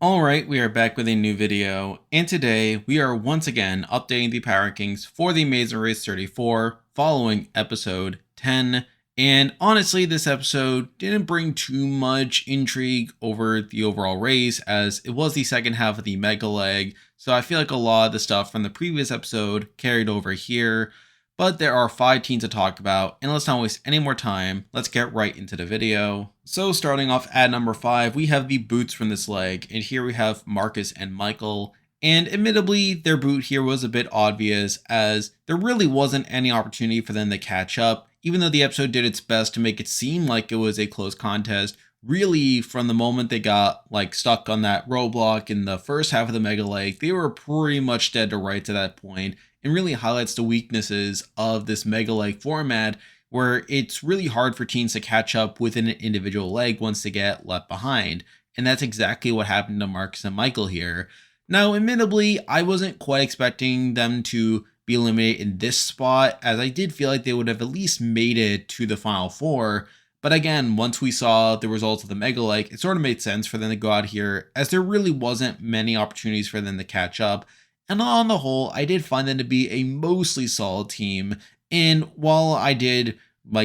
Alright, we are back with a new video, and today we are once again updating the power rankings for the Amazing Race 34 following episode 10. And honestly, this episode didn't bring too much intrigue over the overall race as it was the second half of the mega leg, so I feel like a lot of the stuff from the previous episode carried over here. But there are 5 teams to talk about, and let's not waste any more time, let's get right into the video. So starting off at number 5, we have the boots from this leg, and here we have Marcus and Michael. And admittedly, their boot here was a bit obvious as there really wasn't any opportunity for them to catch up, even though the episode did its best to make it seem like it was a close contest. Really, from the moment they got stuck on that roadblock in the first half of the mega leg, they were pretty much dead to rights at that point, and really highlights the weaknesses of this mega leg format where it's really hard for teams to catch up within an individual leg once they get left behind. And that's exactly what happened to Marcus and Michael here. Now, admittedly, I wasn't quite expecting them to be eliminated in this spot, as I did feel like they would have at least made it to the final 4. But again, once we saw the results of the mega leg, it sort of made sense for them to go out here, as there really wasn't many opportunities for them to catch up. And on the whole, I did find them to be a mostly solid team. And while I did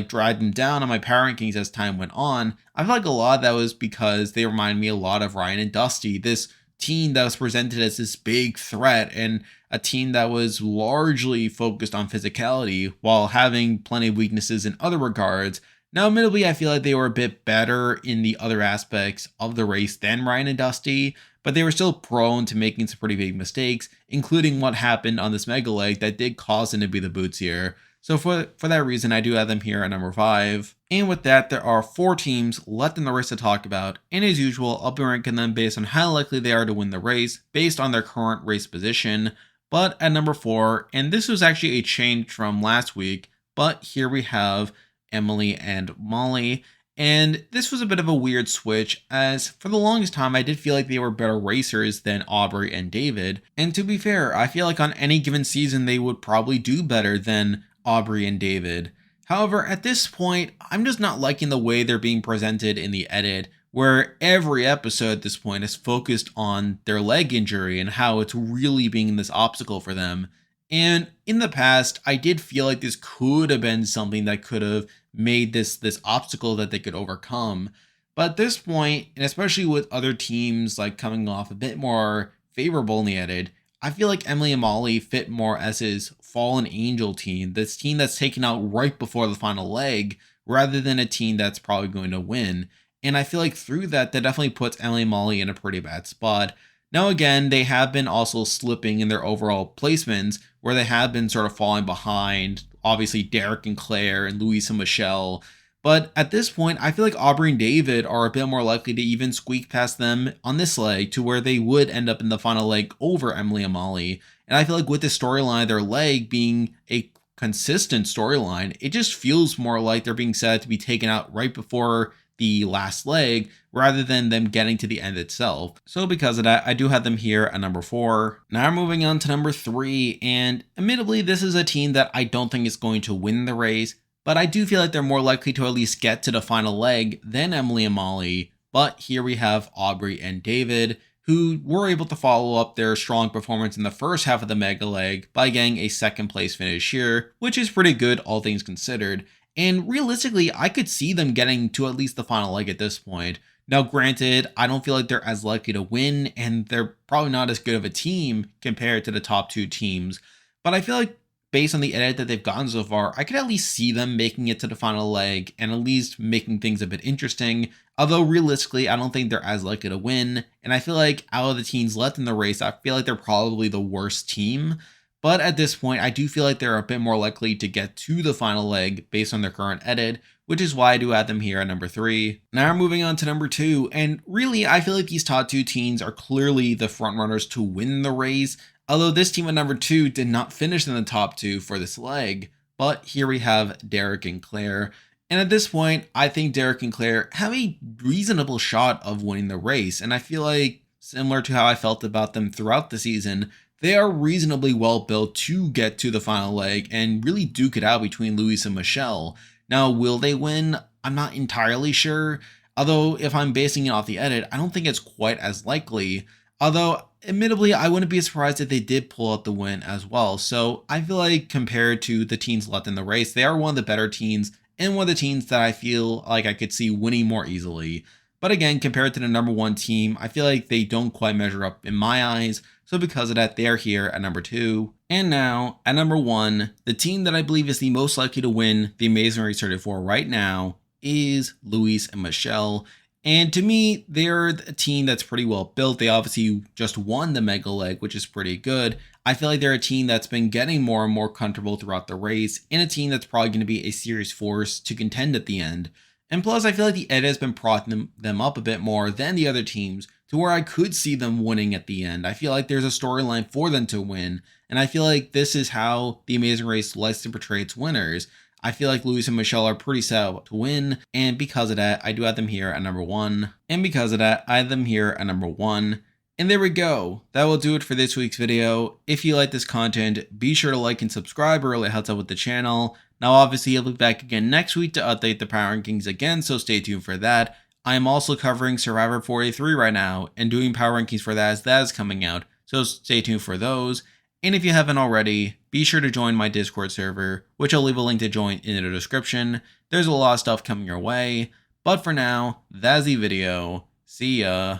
drag them down on my power rankings as time went on, I feel like a lot of that was because they remind me a lot of Ryan and Dusty, this team that was presented as this big threat and a team that was largely focused on physicality while having plenty of weaknesses in other regards. Now, admittedly, I feel like they were a bit better in the other aspects of the race than Ryan and Dusty, but they were still prone to making some pretty big mistakes, including what happened on this mega leg that did cause them to be the boots here. So for that reason, I do have them here at number 5. And with that, there are 4 teams left in the race to talk about, and as usual, I'll be ranking them based on how likely they are to win the race, based on their current race position. But at number 4, and this was actually a change from last week, but here we have Emily and Molly. And this was a bit of a weird switch, as for the longest time I did feel like they were better racers than Aubry and David. And to be fair, I feel like on any given season they would probably do better than Aubry and David. However, at this point, I'm just not liking the way they're being presented in the edit, where every episode at this point is focused on their leg injury and how it's really being this obstacle for them. And in the past, I did feel like this could have been something that could have made this obstacle that they could overcome. But at this point, and especially with other teams coming off a bit more favorable in the edit, I feel like Emily and Molly fit more as his fallen angel team, this team that's taken out right before the final leg, rather than a team that's probably going to win. And I feel like through that definitely puts Emily and Molly in a pretty bad spot. Now again, they have been also slipping in their overall placements, where they have been sort of falling behind, obviously Derek and Claire and Louise and Michelle. But at this point, I feel like Aubry and David are a bit more likely to even squeak past them on this leg to where they would end up in the final leg over Emily and Molly. And I feel like with the storyline, their leg being a consistent storyline, it just feels more like they're being set to be taken out right before the last leg rather than them getting to the end itself. So because of that, I do have them here at number 4. Now moving on to number 3, and admittedly this is a team that I don't think is going to win the race, but I do feel like they're more likely to at least get to the final leg than Emily and Molly. But here we have Aubry and David, who were able to follow up their strong performance in the first half of the mega leg by getting a second place finish here, which is pretty good all things considered. And realistically, I could see them getting to at least the final leg at this point. Now granted, I don't feel like they're as likely to win, and they're probably not as good of a team compared to the top 2 teams, but I feel like based on the edit that they've gotten so far, I could at least see them making it to the final leg and at least making things a bit interesting. Although realistically, I don't think they're as likely to win, and I feel like out of the teams left in the race, I feel like they're probably the worst team. But at this point, I do feel like they're a bit more likely to get to the final leg based on their current edit, which is why I do have them here at number 3. Now moving on to number 2, and really I feel like these top 2 teams are clearly the frontrunners to win the race, although this team at number 2 did not finish in the top 2 for this leg. But here we have Derek and Claire, and at this point, I think Derek and Claire have a reasonable shot of winning the race, and I feel like, similar to how I felt about them throughout the season, they are reasonably well built to get to the final leg and really duke it out between Louise and Michelle. Now, will they win? I'm not entirely sure. Although if I'm basing it off the edit, I don't think it's quite as likely. Although admittedly, I wouldn't be surprised if they did pull out the win as well. So I feel like compared to the teams left in the race, they are one of the better teams and one of the teams that I feel like I could see winning more easily. But again, compared to the number one team, I feel like they don't quite measure up in my eyes. So because of that, they're here at number 2. And now, at number 1, the team that I believe is the most likely to win the Amazing Race 34 right now is Luis and Michelle. And to me, they're a team that's pretty well built. They obviously just won the Mega Leg, which is pretty good. I feel like they're a team that's been getting more and more comfortable throughout the race, and a team that's probably going to be a serious force to contend at the end. And plus, I feel like the edit has been propping them up a bit more than the other teams, to where I could see them winning at the end. I feel like there's a storyline for them to win, and I feel like this is how the Amazing Race likes to portray its winners. I feel like Luis and Michelle are pretty set up to win, and because of that, I do have them here at number 1. And because of that, I have them here at number 1. And there we go. That will do it for this week's video. If you like this content, be sure to like and subscribe, or it helps out with the channel. Now obviously I'll be back again next week to update the power rankings again, so stay tuned for that. I am also covering Survivor 43 right now, and doing power rankings for that as that is coming out, so stay tuned for those. And if you haven't already, be sure to join my Discord server, which I'll leave a link to join in the description. There's a lot of stuff coming your way, but for now, that's the video. See ya.